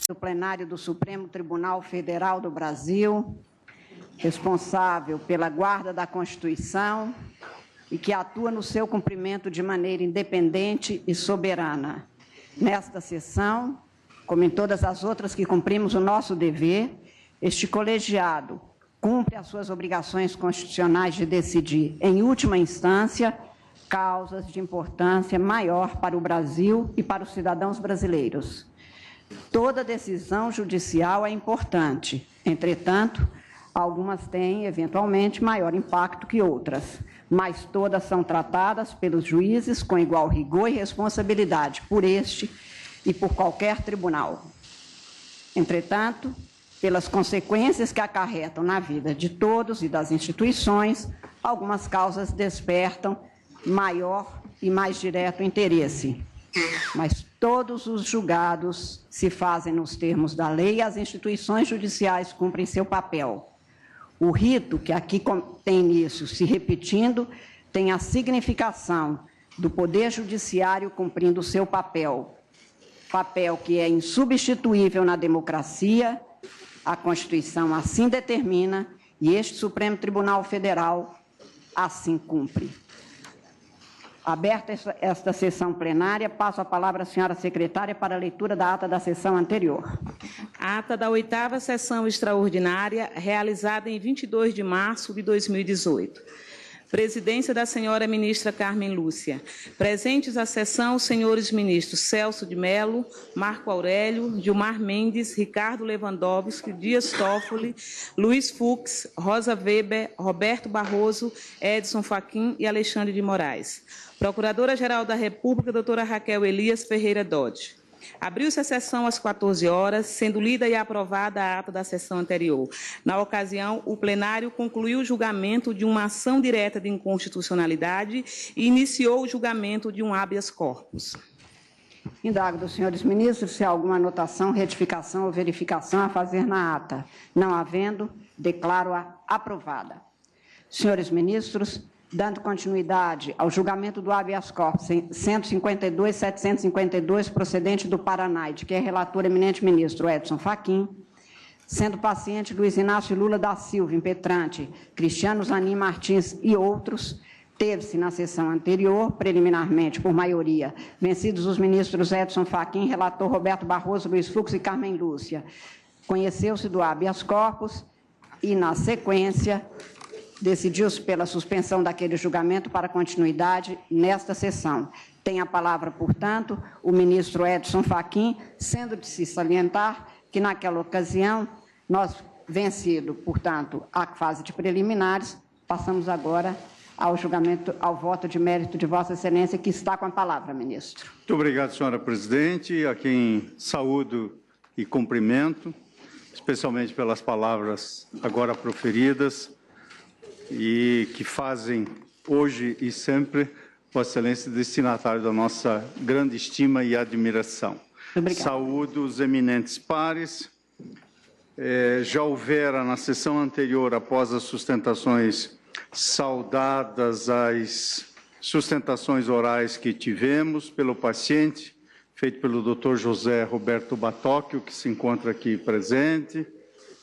do plenário do Supremo Tribunal Federal do Brasil, responsável pela guarda da Constituição e que atua no seu cumprimento de maneira independente e soberana. Nesta sessão, como em todas as outras que cumprimos o nosso dever, este colegiado cumpre as suas obrigações constitucionais de decidir, em última instância, causas de importância maior para o Brasil e para os cidadãos brasileiros. Toda decisão judicial é importante, entretanto, algumas têm, eventualmente, maior impacto que outras, mas todas são tratadas pelos juízes com igual rigor e responsabilidade por este e por qualquer tribunal. Entretanto, pelas consequências que acarretam na vida de todos e das instituições, algumas causas despertam maior e mais direto interesse. Mas todos os julgados se fazem nos termos da lei e as instituições judiciais cumprem seu papel. O rito, que aqui tem início se repetindo, tem a significação do Poder Judiciário cumprindo o seu papel. Papel que é insubstituível na democracia, a Constituição assim determina e este Supremo Tribunal Federal assim cumpre. Aberta esta sessão plenária, passo a palavra à senhora secretária para a leitura da ata da sessão anterior. Ata da 8ª sessão extraordinária, realizada em 22 de março de 2018. Presidência da senhora ministra Carmen Lúcia. Presentes à sessão, os senhores ministros Celso de Mello, Marco Aurélio, Gilmar Mendes, Ricardo Lewandowski, Dias Toffoli, Luiz Fux, Rosa Weber, Roberto Barroso, Edson Fachin e Alexandre de Moraes. Procuradora-Geral da República, doutora Raquel Elias Ferreira Dodge. Abriu-se a sessão às 14 horas, sendo lida e aprovada a ata da sessão anterior. Na ocasião, o plenário concluiu o julgamento de uma ação direta de inconstitucionalidade e iniciou o julgamento de um habeas corpus. Indago dos senhores ministros se há alguma anotação, retificação ou verificação a fazer na ata. Não havendo, declaro-a aprovada. Senhores ministros, dando continuidade ao julgamento do habeas corpus 152.752, procedente do Paraná, de que é relator eminente ministro Edson Fachin, sendo paciente Luiz Inácio Lula da Silva, impetrante, Cristiano Zanin Martins e outros, teve-se na sessão anterior, preliminarmente, por maioria, vencidos os ministros Edson Fachin, relator Roberto Barroso, Luiz Fux e Carmen Lúcia. Conheceu-se do habeas corpus e, na sequência, decidiu-se pela suspensão daquele julgamento para continuidade nesta sessão. Tem a palavra, portanto, o ministro Edson Fachin, sendo de se salientar que, naquela ocasião, nós, vencido, portanto, a fase de preliminares, passamos agora ao julgamento, ao voto de mérito de Vossa Excelência, que está com a palavra, ministro. Muito obrigado, senhora presidente, a quem saúdo e cumprimento, especialmente pelas palavras agora proferidas, e que fazem hoje e sempre Vossa Excelência destinatário da nossa grande estima e admiração. Obrigado. Saúdo os eminentes pares. Já houvera na sessão anterior, após as sustentações saudadas, as sustentações orais que tivemos pelo paciente, feito pelo Dr. José Roberto Batocchio, que se encontra aqui presente.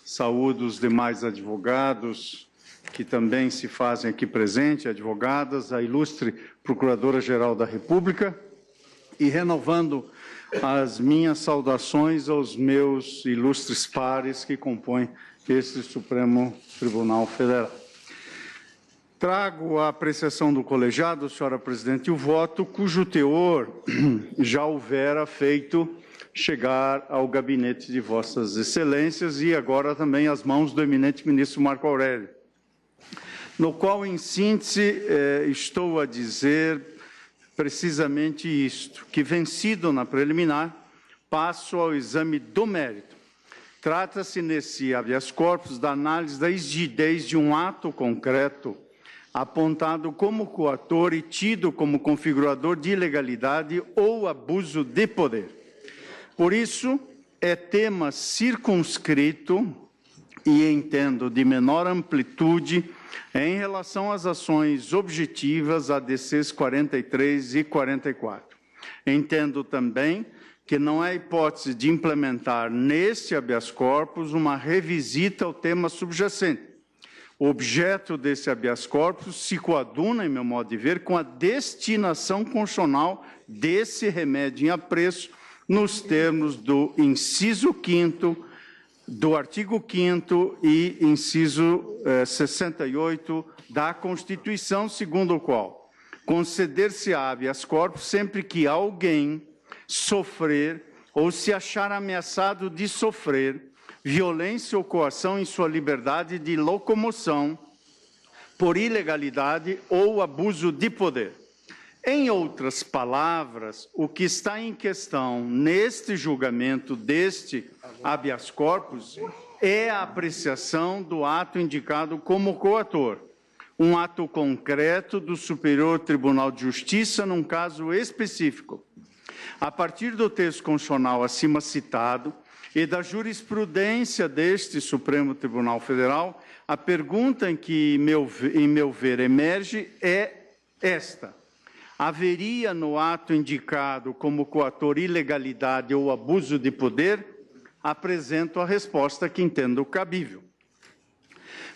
Saúdo os demais advogados que também se fazem aqui presente, advogadas, a ilustre Procuradora-Geral da República, e renovando as minhas saudações aos meus ilustres pares que compõem este Supremo Tribunal Federal. Trago à apreciação do colegiado, senhora presidente, o voto cujo teor já houvera feito chegar ao gabinete de Vossas Excelências e agora também às mãos do eminente ministro Marco Aurélio, no qual, em síntese, estou a dizer precisamente isto, que, vencido na preliminar, passo ao exame do mérito. Trata-se, nesse habeas corpus, da análise da rigidez de um ato concreto apontado como coator e tido como configurador de ilegalidade ou abuso de poder. Por isso, é tema circunscrito e, entendo, de menor amplitude em relação às ações objetivas ADCs 43 e 44. Entendo também que não há hipótese de implementar neste habeas corpus uma revisita ao tema subjacente. O objeto desse habeas corpus se coaduna, em meu modo de ver, com a destinação constitucional desse remédio em apreço nos termos do inciso 5º do artigo 5º e inciso 68 da Constituição, segundo o qual conceder-se habeas corpus sempre que alguém sofrer ou se achar ameaçado de sofrer violência ou coação em sua liberdade de locomoção por ilegalidade ou abuso de poder. Em outras palavras, o que está em questão neste julgamento deste habeas corpus é a apreciação do ato indicado como coator, um ato concreto do Superior Tribunal de Justiça num caso específico. A partir do texto constitucional acima citado e da jurisprudência deste Supremo Tribunal Federal, a pergunta que, em meu ver, emerge é esta: haveria no ato indicado como coator ilegalidade ou abuso de poder? Apresento a resposta que entendo cabível.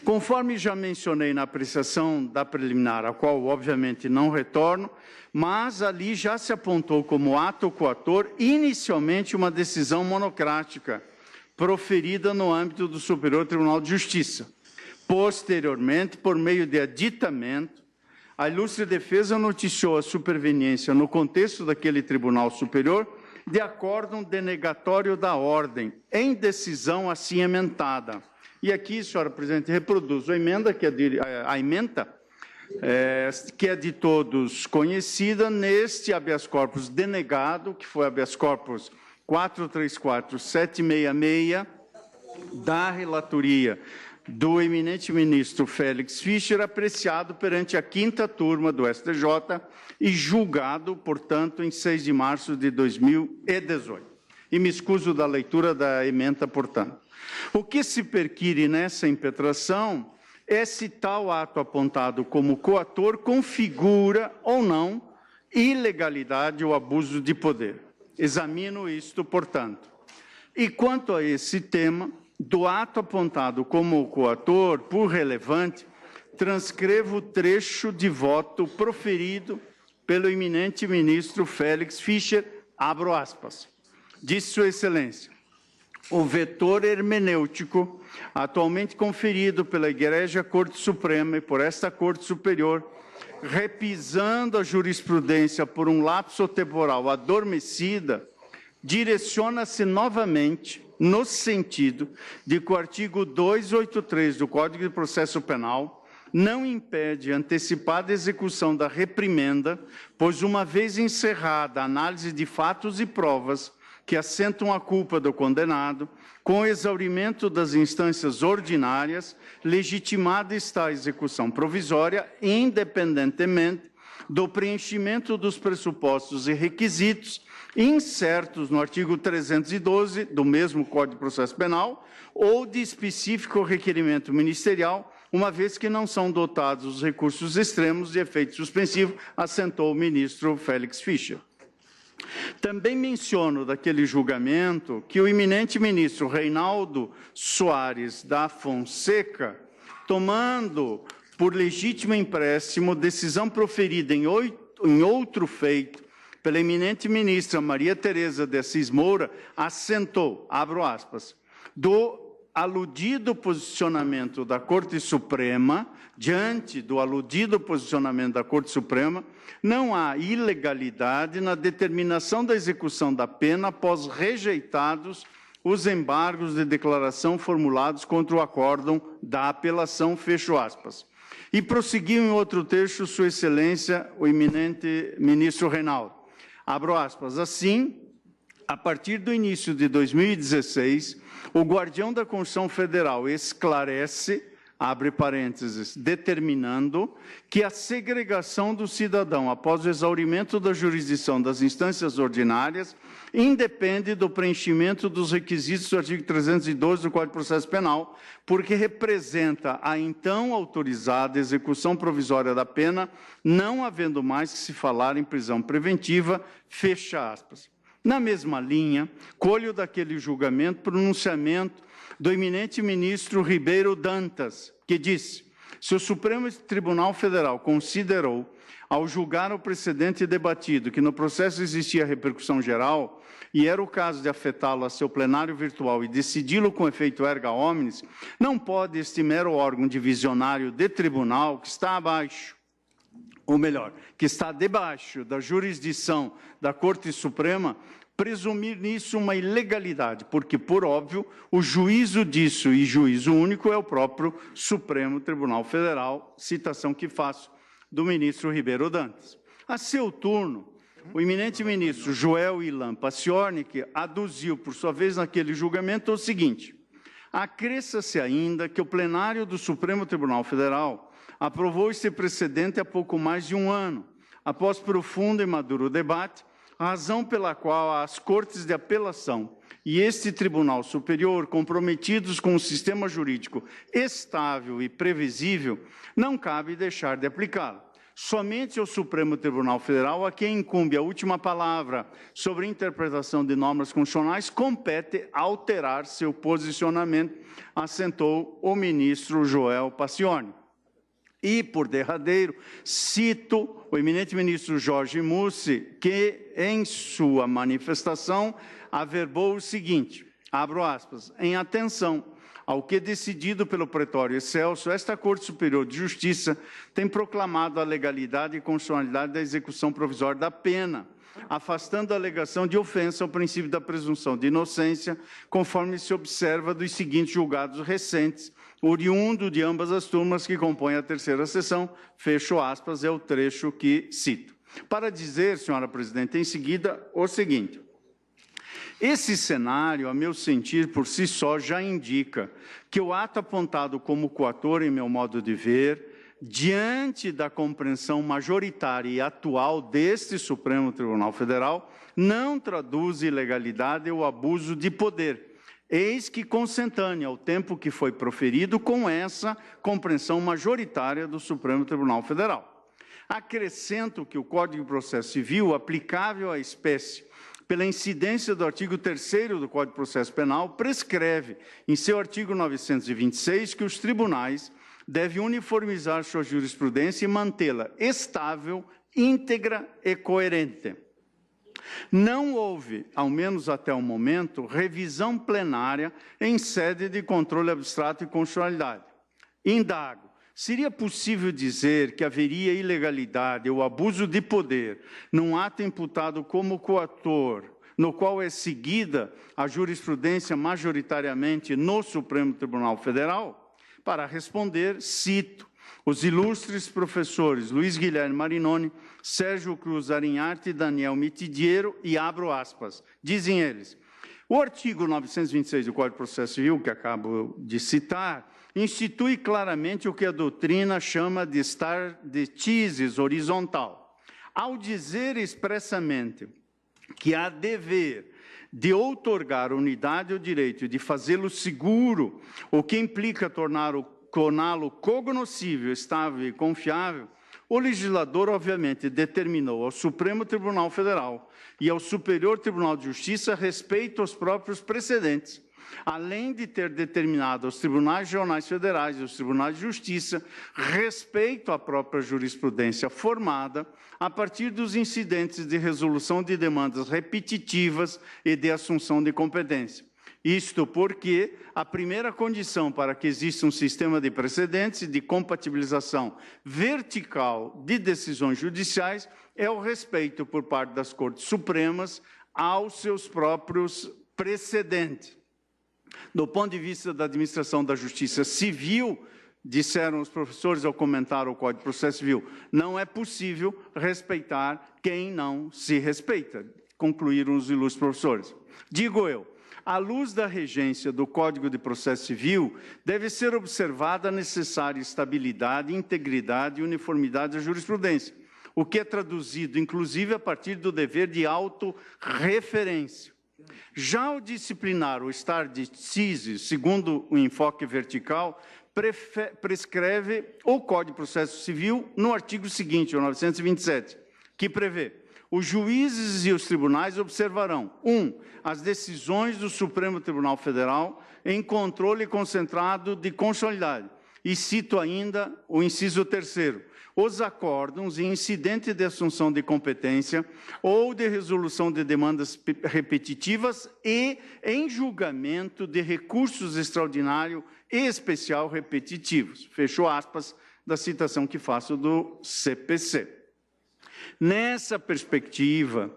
Conforme já mencionei na apreciação da preliminar, a qual obviamente não retorno, mas ali já se apontou como ato coator inicialmente uma decisão monocrática proferida no âmbito do Superior Tribunal de Justiça. Posteriormente, por meio de aditamento, a ilustre defesa noticiou a superveniência no contexto daquele Tribunal Superior de acórdão denegatório da ordem, em decisão assim emendada. E aqui, senhora presidente, reproduzo a emenda, que é de todos conhecida, neste habeas corpus denegado, que foi habeas corpus 434-766, da relatoria do eminente ministro Félix Fischer, apreciado perante a 5ª turma do STJ e julgado, portanto, em 6 de março de 2018. E me excuso da leitura da ementa, portanto. O que se perquire nessa impetração é se tal ato apontado como coator configura ou não ilegalidade ou abuso de poder. Examino isto, portanto. E quanto a esse tema, do ato apontado como coator, por relevante, transcrevo o trecho de voto proferido pelo eminente ministro Félix Fischer, abro aspas, disse Sua Excelência: o vetor hermenêutico atualmente conferido pela Igreja Corte Suprema e por esta Corte Superior, repisando a jurisprudência por um lapso temporal adormecida, direciona-se novamente no sentido de que o artigo 283 do Código de Processo Penal não impede a antecipada execução da reprimenda, pois, uma vez encerrada a análise de fatos e provas que assentam a culpa do condenado, com o exaurimento das instâncias ordinárias, legitimada está a execução provisória, independentemente do preenchimento dos pressupostos e requisitos incertos no artigo 312 do mesmo Código de Processo Penal ou de específico requerimento ministerial, uma vez que não são dotados os recursos extremos de efeito suspensivo, assentou o ministro Félix Fischer. Também menciono daquele julgamento que o eminente ministro Reinaldo Soares da Fonseca, tomando por legítimo empréstimo decisão proferida em outro feito pela eminente ministra Maria Tereza de Assis Moura, assentou, abro aspas, do aludido posicionamento da Corte Suprema, diante do aludido posicionamento da Corte Suprema, não há ilegalidade na determinação da execução da pena após rejeitados os embargos de declaração formulados contra o acórdão da apelação, fecho aspas. E prosseguiu em outro trecho Sua Excelência, o eminente ministro Reinaldo. Abro aspas, assim, a partir do início de 2016, o guardião da Constituição Federal esclarece, abre parênteses, determinando que a segregação do cidadão após o exaurimento da jurisdição das instâncias ordinárias independe do preenchimento dos requisitos do artigo 312 do Código de Processo Penal, porque representa a então autorizada execução provisória da pena, não havendo mais que se falar em prisão preventiva, fecha aspas. Na mesma linha, colho daquele julgamento pronunciamento do eminente ministro Ribeiro Dantas, que disse: se o Supremo Tribunal Federal considerou, ao julgar o precedente debatido, que no processo existia repercussão geral, e era o caso de afetá-lo a seu plenário virtual e decidi-lo com efeito erga omnes, não pode este mero órgão divisionário de tribunal, que está abaixo, ou melhor, que está debaixo da jurisdição da Corte Suprema, presumir nisso uma ilegalidade, porque, por óbvio, o juízo disso e juízo único é o próprio Supremo Tribunal Federal, citação que faço do ministro Ribeiro Dantas. A seu turno, o eminente ministro Joel Ilan Paciornik aduziu, por sua vez, naquele julgamento, o seguinte: acresça-se ainda que o plenário do Supremo Tribunal Federal aprovou esse precedente há pouco mais de um ano, após profundo e maduro debate, razão pela qual as Cortes de Apelação e este Tribunal Superior, comprometidos com um sistema jurídico estável e previsível, não cabe deixar de aplicá-la. Somente ao Supremo Tribunal Federal, a quem incumbe a última palavra sobre interpretação de normas constitucionais, compete alterar seu posicionamento, assentou o ministro Joel Paciornik. E, por derradeiro, cito o eminente ministro Jorge Mussi, que, em sua manifestação, averbou o seguinte, abro aspas, em atenção ao que decidido pelo Pretório Excelso, esta Corte Superior de Justiça tem proclamado a legalidade e constitucionalidade da execução provisória da pena, afastando a alegação de ofensa ao princípio da presunção de inocência, conforme se observa dos seguintes julgados recentes, oriundo de ambas as turmas que compõem a terceira sessão, fecho aspas, é o trecho que cito. Para dizer, senhora presidente, em seguida, o seguinte: esse cenário, a meu sentir, por si só, já indica que o ato apontado como coator, em meu modo de ver, diante da compreensão majoritária e atual deste Supremo Tribunal Federal, não traduz ilegalidade ou abuso de poder, eis que consentânea ao tempo que foi proferido com essa compreensão majoritária do Supremo Tribunal Federal. Acrescento que o Código de Processo Civil, aplicável à espécie, pela incidência do artigo 3º do Código de Processo Penal, prescreve, em seu artigo 926, que os tribunais devem uniformizar sua jurisprudência e mantê-la estável, íntegra e coerente. Não houve, ao menos até o momento, revisão plenária em sede de controle abstrato e constitucionalidade. Indago, seria possível dizer que haveria ilegalidade ou abuso de poder num ato imputado como coator, no qual é seguida a jurisprudência majoritariamente no Supremo Tribunal Federal? Para responder, cito os ilustres professores Luiz Guilherme Marinoni, Sérgio Cruz Arinharte e Daniel Mitidiero, e abro aspas. Dizem eles, o artigo 926 do Código de Processo Civil, que acabo de citar, institui claramente o que a doutrina chama de stare decisis horizontal. Ao dizer expressamente que há dever de outorgar unidade ou direito de fazê-lo seguro, o que implica torná-lo cognoscível, estável e confiável, o legislador, obviamente, determinou ao Supremo Tribunal Federal e ao Superior Tribunal de Justiça respeito aos próprios precedentes, além de ter determinado aos tribunais regionais federais e aos tribunais de justiça respeito à própria jurisprudência formada a partir dos incidentes de resolução de demandas repetitivas e de assunção de competência. Isto porque a primeira condição para que exista um sistema de precedentes e de compatibilização vertical de decisões judiciais é o respeito por parte das Cortes Supremas aos seus próprios precedentes. Do ponto de vista da administração da justiça civil, disseram os professores ao comentar o Código de Processo Civil, não é possível respeitar quem não se respeita, concluíram os ilustres professores. Digo eu, à luz da regência do Código de Processo Civil, deve ser observada a necessária estabilidade, integridade e uniformidade da jurisprudência, o que é traduzido, inclusive, a partir do dever de autorreferência. Já o disciplinar, o stare decisis, segundo o enfoque vertical, prescreve o Código de Processo Civil no artigo seguinte, o 927, que prevê: os juízes e os tribunais observarão: 1. As decisões do Supremo Tribunal Federal em controle concentrado de constitucionalidade. E cito ainda o inciso 3º. Os acórdãos em incidente de assunção de competência ou de resolução de demandas repetitivas e em julgamento de recursos extraordinário e especial repetitivos. Fecho aspas da citação que faço do CPC. Nessa perspectiva,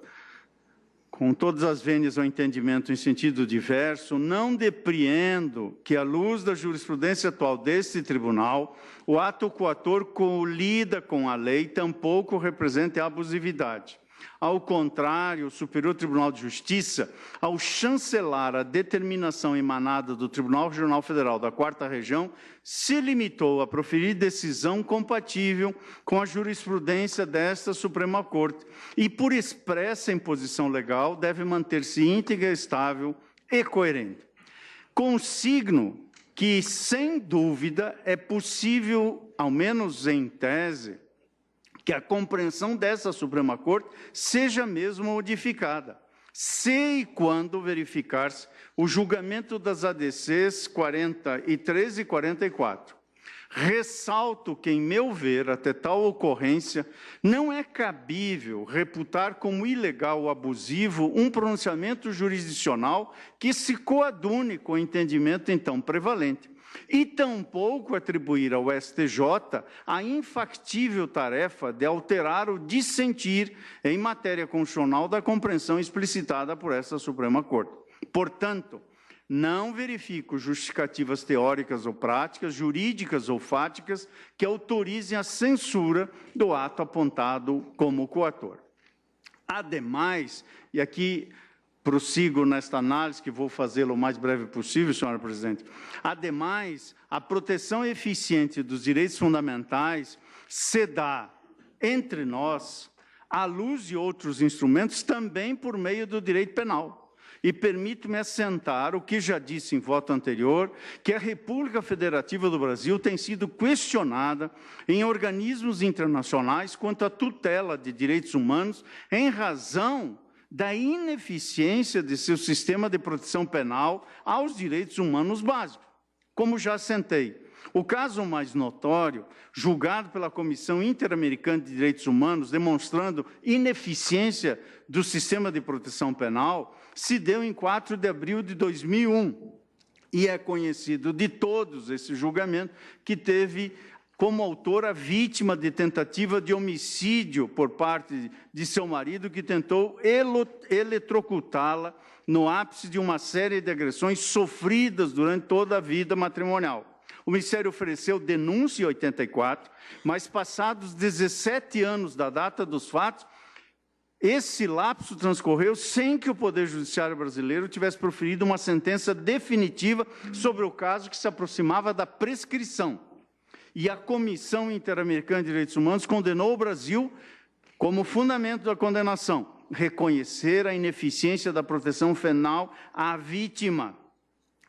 com todas as vênias ao entendimento em sentido diverso, não depreendo que, à luz da jurisprudência atual deste tribunal, o ato coator colida com a lei, tampouco represente abusividade. Ao contrário, o Superior Tribunal de Justiça, ao chancelar a determinação emanada do Tribunal Regional Federal da 4ª Região, se limitou a proferir decisão compatível com a jurisprudência desta Suprema Corte e, por expressa imposição legal, deve manter-se íntegra, estável e coerente. Consigno que, sem dúvida, é possível, ao menos em tese, que a compreensão dessa Suprema Corte seja mesmo modificada, se e quando verificar-se o julgamento das ADCs 43 e 44. Ressalto que, em meu ver, até tal ocorrência, não é cabível reputar como ilegal ou abusivo um pronunciamento jurisdicional que se coadune com o entendimento então prevalente, e tampouco atribuir ao STJ a infactível tarefa de alterar ou dissentir em matéria constitucional da compreensão explicitada por essa Suprema Corte. Portanto, não verifico justificativas teóricas ou práticas, jurídicas ou fáticas, que autorizem a censura do ato apontado como coator. Ademais, e aqui prossigo nesta análise, que vou fazê-lo o mais breve possível, senhora presidente. Ademais, a proteção eficiente dos direitos fundamentais se dá, entre nós, à luz de outros instrumentos, também por meio do direito penal. E permito-me assentar o que já disse em voto anterior, que a República Federativa do Brasil tem sido questionada em organismos internacionais quanto à tutela de direitos humanos em razão da ineficiência de seu sistema de proteção penal aos direitos humanos básicos. Como já assentei, o caso mais notório, julgado pela Comissão Interamericana de Direitos Humanos, demonstrando ineficiência do sistema de proteção penal, se deu em 4 de abril de 2001. E é conhecido de todos esse julgamento que teve como autora vítima de tentativa de homicídio por parte de seu marido, que tentou eletrocutá-la no ápice de uma série de agressões sofridas durante toda a vida matrimonial. O Ministério ofereceu denúncia em 84, mas passados 17 anos da data dos fatos, esse lapso transcorreu sem que o Poder Judiciário brasileiro tivesse proferido uma sentença definitiva sobre o caso, que se aproximava da prescrição. E a Comissão Interamericana de Direitos Humanos condenou o Brasil como fundamento da condenação, reconhecer a ineficiência da proteção penal à vítima.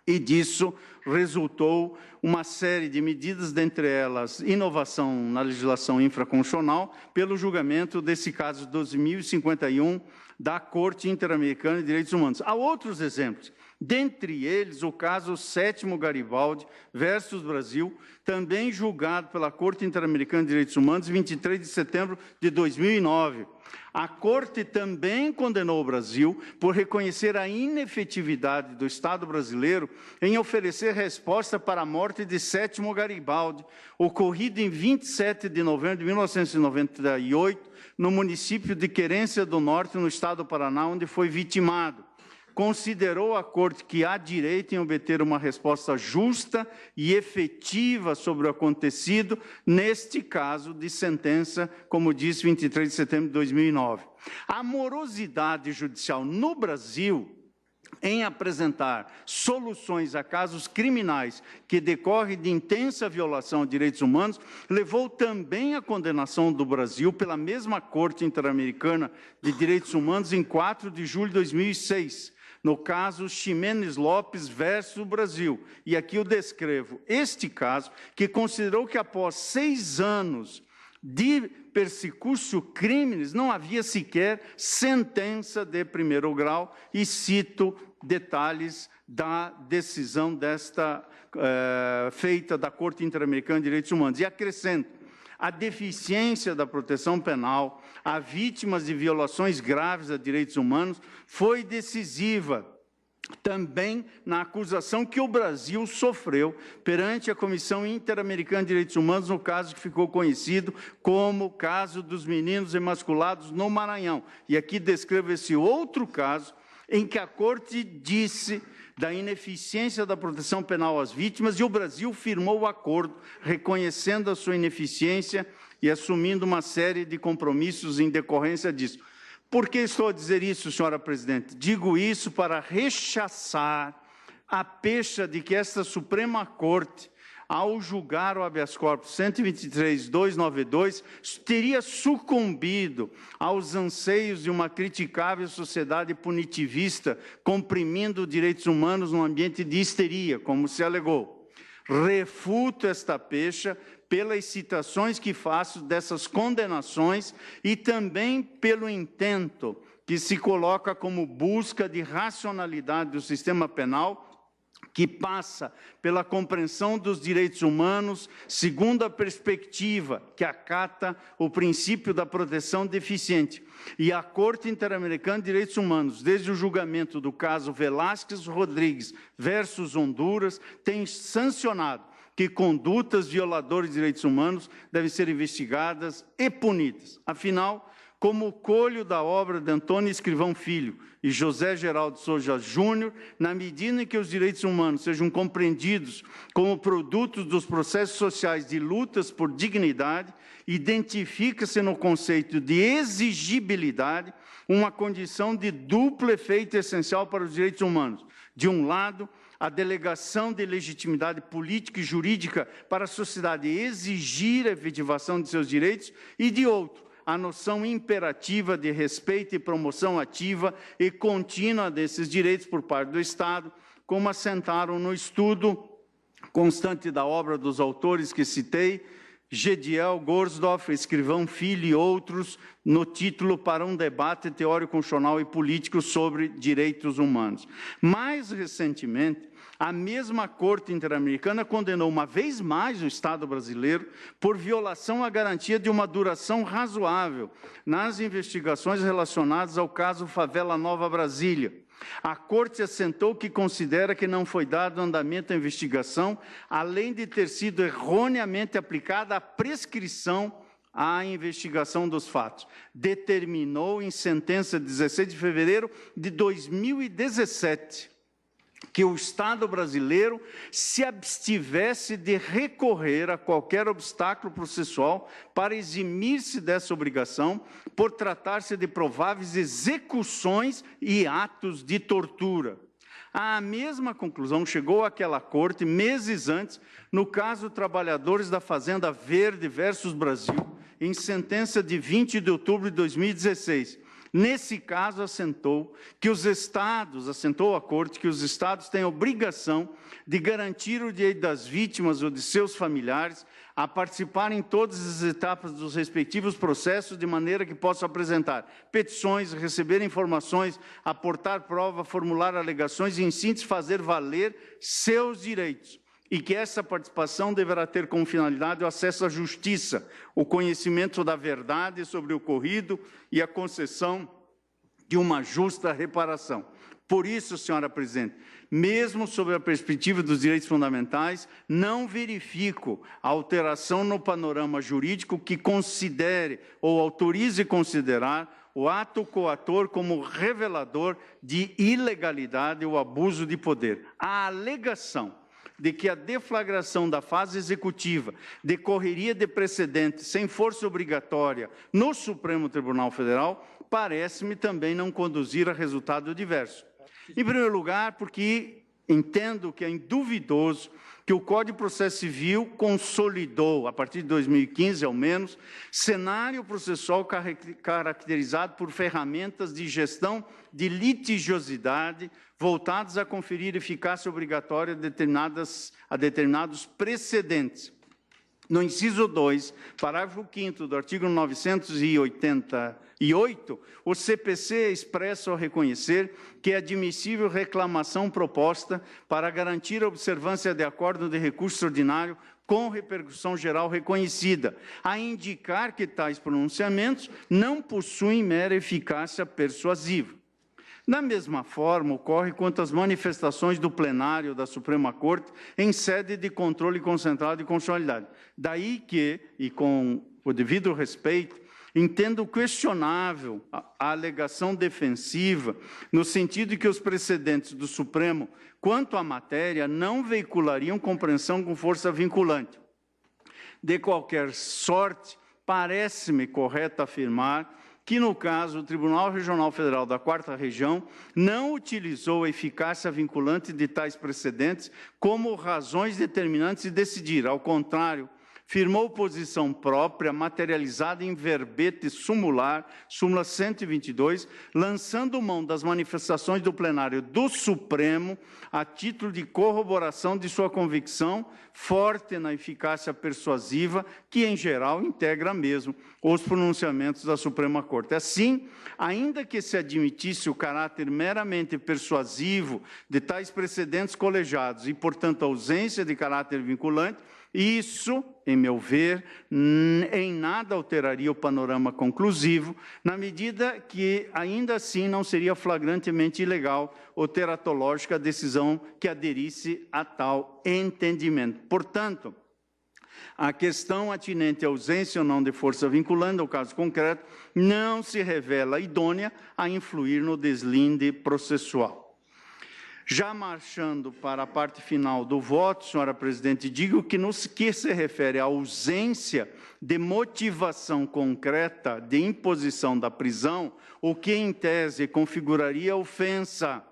E disso resultou uma série de medidas, dentre elas inovação na legislação infraconstitucional, pelo julgamento desse caso 12.051 da Corte Interamericana de Direitos Humanos. Há outros exemplos. Dentre eles, o caso 7º Garibaldi versus Brasil, também julgado pela Corte Interamericana de Direitos Humanos, 23 de setembro de 2009. A Corte também condenou o Brasil por reconhecer a inefetividade do Estado brasileiro em oferecer resposta para a morte de 7º Garibaldi, ocorrida em 27 de novembro de 1998, no município de Querência do Norte, no estado do Paraná, onde foi vitimado. Considerou a Corte que há direito em obter uma resposta justa e efetiva sobre o acontecido, neste caso de sentença, como disse, 23 de setembro de 2009. A morosidade judicial no Brasil em apresentar soluções a casos criminais que decorrem de intensa violação de direitos humanos, levou também à condenação do Brasil pela mesma Corte Interamericana de Direitos Humanos em 4 de julho de 2006, no caso Ximenes Lopes versus Brasil. E aqui eu descrevo este caso, que considerou que após 6 anos de persecutio criminis, não havia sequer sentença de primeiro grau, e cito detalhes da decisão feita da Corte Interamericana de Direitos Humanos. E acrescento, a deficiência da proteção penal a vítimas de violações graves a direitos humanos foi decisiva também na acusação que o Brasil sofreu perante a Comissão Interamericana de Direitos Humanos, no caso que ficou conhecido como o caso dos meninos emasculados no Maranhão. E aqui descrevo esse outro caso em que a Corte disse da ineficiência da proteção penal às vítimas, e o Brasil firmou o acordo, reconhecendo a sua ineficiência e assumindo uma série de compromissos em decorrência disso. Por que estou a dizer isso, senhora presidente? Digo isso para rechaçar a pecha de que esta Suprema Corte, ao julgar o habeas corpus 123.292, teria sucumbido aos anseios de uma criticável sociedade punitivista, comprimindo direitos humanos num ambiente de histeria, como se alegou. Refuto esta pecha pelas citações que faço dessas condenações e também pelo intento que se coloca como busca de racionalidade do sistema penal, que passa pela compreensão dos direitos humanos segundo a perspectiva que acata o princípio da proteção deficiente. E a Corte Interamericana de Direitos Humanos, desde o julgamento do caso Velásquez Rodrigues versus Honduras, tem sancionado que condutas violadoras de direitos humanos devem ser investigadas e punidas. Afinal, como colho da obra de Antônio Escrivão Filho e José Geraldo Souza Júnior, na medida em que os direitos humanos sejam compreendidos como produtos dos processos sociais de lutas por dignidade, identifica-se no conceito de exigibilidade uma condição de duplo efeito essencial para os direitos humanos. De um lado, a delegação de legitimidade política e jurídica para a sociedade exigir a efetivação de seus direitos, e de outro, a noção imperativa de respeito e promoção ativa e contínua desses direitos por parte do Estado, como assentaram no estudo constante da obra dos autores que citei, Gediel, Gorsdorf, Escrivão Filho e outros, no título Para um debate teórico, constitucional e político sobre direitos humanos. Mais recentemente, a mesma Corte Interamericana condenou uma vez mais o Estado brasileiro por violação à garantia de uma duração razoável nas investigações relacionadas ao caso Favela Nova Brasília. A Corte assentou que considera que não foi dado andamento à investigação, além de ter sido erroneamente aplicada a prescrição à investigação dos fatos. Determinou em sentença de 16 de fevereiro de 2017 que o Estado brasileiro se abstivesse de recorrer a qualquer obstáculo processual para eximir-se dessa obrigação, por tratar-se de prováveis execuções e atos de tortura. À mesma conclusão chegou aquela Corte meses antes, no caso Trabalhadores da Fazenda Verde versus Brasil, em sentença de 20 de outubro de 2016. Nesse caso, assentou a Corte que os Estados têm a obrigação de garantir o direito das vítimas ou de seus familiares a participar em todas as etapas dos respectivos processos, de maneira que possam apresentar petições, receber informações, aportar prova, formular alegações e, em síntese, fazer valer seus direitos. E que essa participação deverá ter como finalidade o acesso à justiça, o conhecimento da verdade sobre o ocorrido e a concessão de uma justa reparação. Por isso, senhora presidente, mesmo sob a perspectiva dos direitos fundamentais, não verifico a alteração no panorama jurídico que considere ou autorize considerar o ato coator como revelador de ilegalidade ou abuso de poder. A alegação de que a deflagração da fase executiva decorreria de precedente sem força obrigatória no Supremo Tribunal Federal, parece-me também não conduzir a resultado diverso. Em primeiro lugar, porque entendo que é induvidoso que o Código de Processo Civil consolidou, a partir de 2015 ao menos, cenário processual caracterizado por ferramentas de gestão de litigiosidade voltados a conferir eficácia obrigatória a determinados precedentes. No inciso 2, parágrafo 5º do artigo 988, o CPC expressa ao reconhecer que é admissível reclamação proposta para garantir a observância de acordo de recurso ordinário com repercussão geral reconhecida, a indicar que tais pronunciamentos não possuem mera eficácia persuasiva. Da mesma forma, ocorre quanto às manifestações do plenário da Suprema Corte em sede de controle concentrado de constitucionalidade. Daí que, e com o devido respeito, entendo questionável a alegação defensiva, no sentido de que os precedentes do Supremo, quanto à matéria, não veiculariam compreensão com força vinculante. De qualquer sorte, parece-me correto afirmar que, no caso, o Tribunal Regional Federal da 4ª Região não utilizou a eficácia vinculante de tais precedentes como razões determinantes de decidir. Ao contrário, firmou posição própria, materializada em verbete sumular, súmula 122, lançando mão das manifestações do plenário do Supremo a título de corroboração de sua convicção, forte na eficácia persuasiva, que, em geral, integra mesmo os pronunciamentos da Suprema Corte. Assim, ainda que se admitisse o caráter meramente persuasivo de tais precedentes colegiados e, portanto, a ausência de caráter vinculante, isso, em meu ver, em nada alteraria o panorama conclusivo, na medida que, ainda assim, não seria flagrantemente ilegal ou teratológica a decisão que aderisse a tal entendimento. Portanto, a questão atinente à ausência ou não de força vinculante, no caso concreto, não se revela idônea a influir no deslinde processual. Já marchando para a parte final do voto, senhora presidente, digo que no que se refere à ausência de motivação concreta de imposição da prisão, o que em tese configuraria ofensa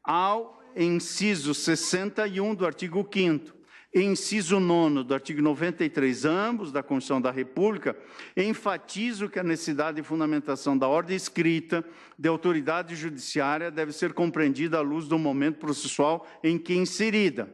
ao inciso 61 do artigo 5º, inciso 9º do artigo 93, ambos da Constituição da República, enfatizo que a necessidade de fundamentação da ordem escrita de autoridade judiciária deve ser compreendida à luz do momento processual em que inserida.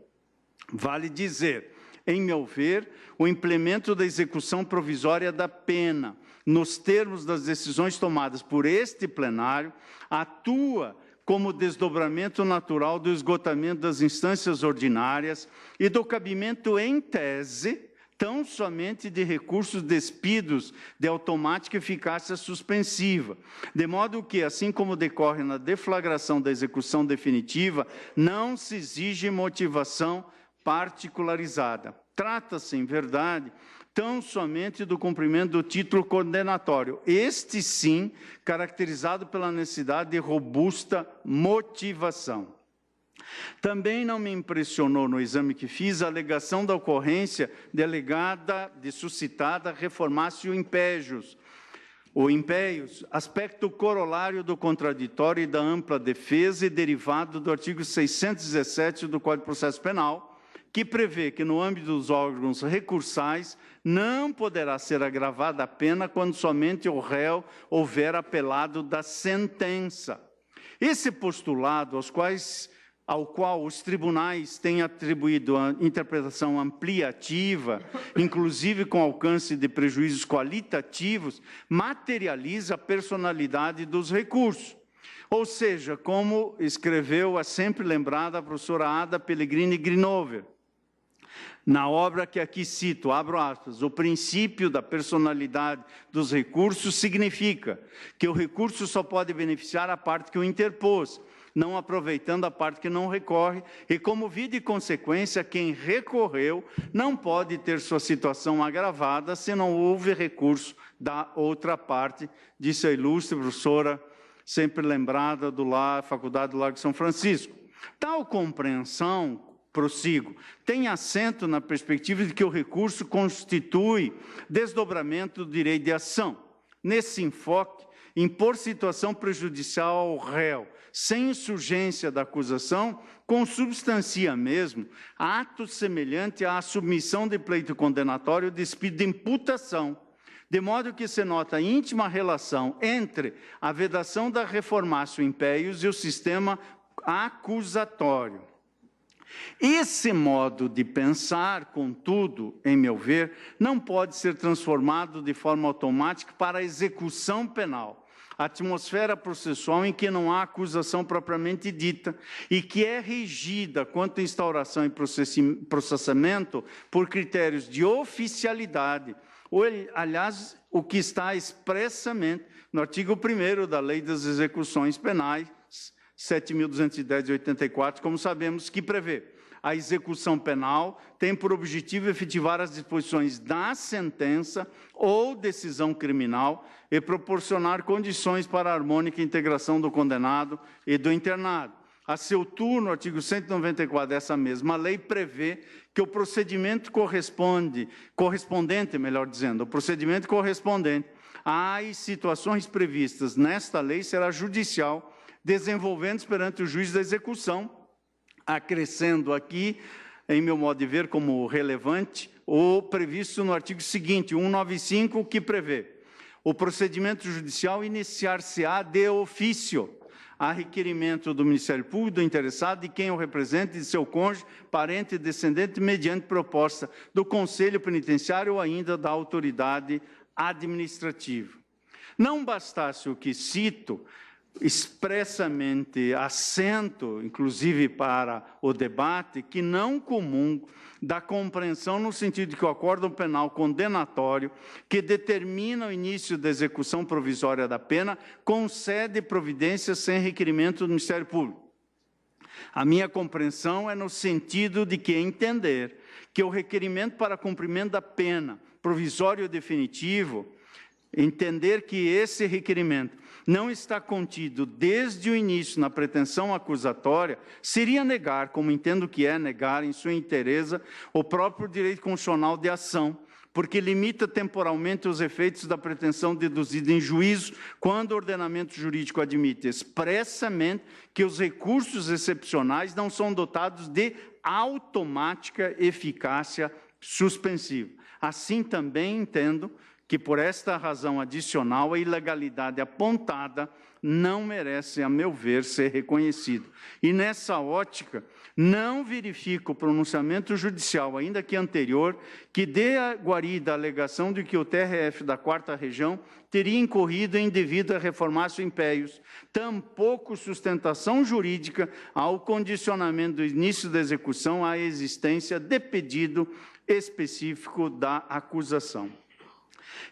Vale dizer, em meu ver, o implemento da execução provisória da pena, nos termos das decisões tomadas por este plenário, atua como desdobramento natural do esgotamento das instâncias ordinárias e do cabimento em tese, tão somente de recursos despidos de automática eficácia suspensiva, de modo que, assim como decorre na deflagração da execução definitiva, não se exige motivação particularizada. Trata-se, em verdade, tão somente do cumprimento do título condenatório, este sim caracterizado pela necessidade de robusta motivação. Também não me impressionou no exame que fiz a alegação da ocorrência delegada de suscitada reformácio impégios, ou impéios, aspecto corolário do contraditório e da ampla defesa e derivado do artigo 617 do Código de Processo Penal, que prevê que, no âmbito dos órgãos recursais, não poderá ser agravada a pena quando somente o réu houver apelado da sentença. Esse postulado, ao qual os tribunais têm atribuído a interpretação ampliativa, inclusive com alcance de prejuízos qualitativos, materializa a personalidade dos recursos. Ou seja, como escreveu a sempre lembrada a professora Ada Pellegrini Grinover, na obra que aqui cito, abro aspas, o princípio da personalidade dos recursos significa que o recurso só pode beneficiar a parte que o interpôs, não aproveitando a parte que não recorre, e como via e consequência, quem recorreu não pode ter sua situação agravada se não houve recurso da outra parte, disse a ilustre professora, sempre lembrada da Faculdade do Largo de São Francisco. Tal compreensão, prossigo, tem assento na perspectiva de que o recurso constitui desdobramento do direito de ação. Nesse enfoque, impor situação prejudicial ao réu, sem insurgência da acusação, consubstancia mesmo ato semelhante à submissão de pleito condenatório despido de imputação, de modo que se nota íntima relação entre a vedação da reformácio impéius e o sistema acusatório. Esse modo de pensar, contudo, em meu ver, não pode ser transformado de forma automática para a execução penal. A atmosfera processual em que não há acusação propriamente dita e que é regida quanto à instauração e processamento por critérios de oficialidade, ou, aliás, o que está expressamente no artigo 1º da Lei das Execuções Penais, 7.210 de 84, como sabemos, que prevê: a execução penal tem por objetivo efetivar as disposições da sentença ou decisão criminal e proporcionar condições para a harmônica integração do condenado e do internado. A seu turno, o artigo 194 dessa mesma lei prevê que o procedimento correspondente às situações previstas nesta lei será judicial, desenvolvendo-se perante o juiz da execução, acrescendo aqui, em meu modo de ver, como relevante, o previsto no artigo seguinte, 195, que prevê: o procedimento judicial iniciar-se-á de ofício, a requerimento do Ministério Público, do interessado, de quem o represente, de seu cônjuge, parente e descendente, mediante proposta do Conselho Penitenciário ou ainda da autoridade administrativa. Não bastasse o que cito, expressamente assento, inclusive para o debate, que não comungo da compreensão no sentido de que o acórdão penal condenatório, que determina o início da execução provisória da pena, concede providências sem requerimento do Ministério Público. A minha compreensão é no sentido de que entender que o requerimento para cumprimento da pena, provisório ou definitivo, entender que esse requerimento não está contido desde o início na pretensão acusatória, seria negar, como entendo que é negar em sua inteireza, o próprio direito constitucional de ação, porque limita temporalmente os efeitos da pretensão deduzida em juízo, quando o ordenamento jurídico admite expressamente que os recursos excepcionais não são dotados de automática eficácia suspensiva. Assim também entendo que, por esta razão adicional, a ilegalidade apontada não merece, a meu ver, ser reconhecida. E, nessa ótica, não verifico o pronunciamento judicial, ainda que anterior, que dê a guarida à alegação de que o TRF da 4ª Região teria incorrido em devida reformatio impeius, tampouco sustentação jurídica ao condicionamento do início da execução à existência de pedido específico da acusação.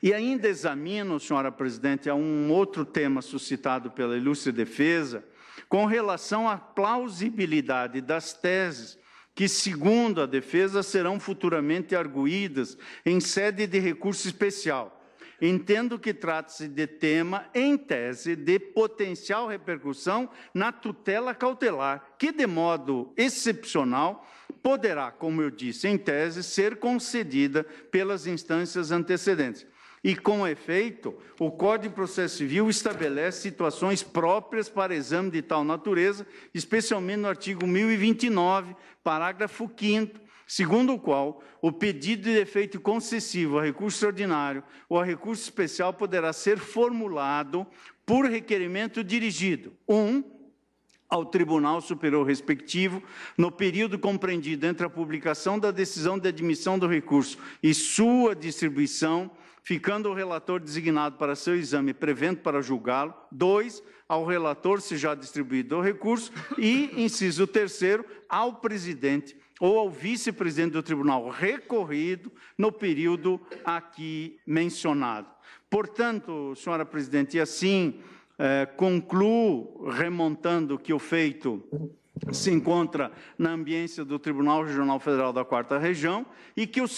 E ainda examino, senhora presidente, a um outro tema suscitado pela ilustre defesa, com relação à plausibilidade das teses que, segundo a defesa, serão futuramente arguídas em sede de recurso especial. Entendo que trata-se de tema, em tese, de potencial repercussão na tutela cautelar, que, de modo excepcional, poderá, como eu disse, em tese, ser concedida pelas instâncias antecedentes. E, com efeito, o Código de Processo Civil estabelece situações próprias para exame de tal natureza, especialmente no artigo 1029, parágrafo 5º, segundo o qual o pedido de efeito concessivo a recurso extraordinário ou a recurso especial poderá ser formulado por requerimento dirigido, ao Tribunal Superior respectivo, no período compreendido entre a publicação da decisão de admissão do recurso e sua distribuição, ficando o relator designado para seu exame, prevento para julgá-lo. 2, ao relator, se já distribuído o recurso. E, inciso 3º, ao presidente ou ao vice-presidente do tribunal recorrido no período aqui mencionado. Portanto, senhora presidente, e assim concluo remontando que o feito se encontra na ambiência do Tribunal Regional Federal da 4ª Região e que o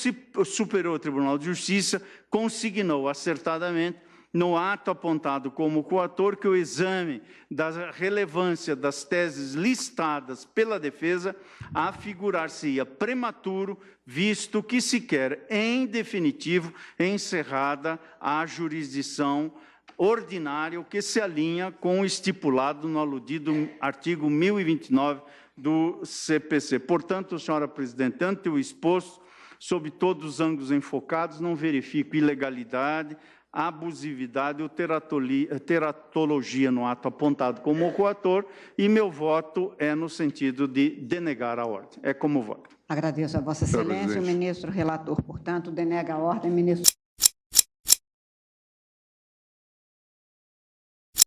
Superior Tribunal de Justiça consignou acertadamente, no ato apontado como coator, que o exame da relevância das teses listadas pela defesa afigurar-se-ia prematuro, visto que se quer, em definitivo, encerrada a jurisdição ordinária, o que se alinha com o estipulado no aludido artigo 1029 do CPC. Portanto, senhora presidente, ante o exposto, sob todos os ângulos enfocados, não verifico ilegalidade abusividade ou teratologia no ato apontado como coautor, e meu voto é no sentido de denegar a ordem. É como voto. Agradeço a Vossa Excelência. O ministro relator, portanto, denega a ordem. Ministro.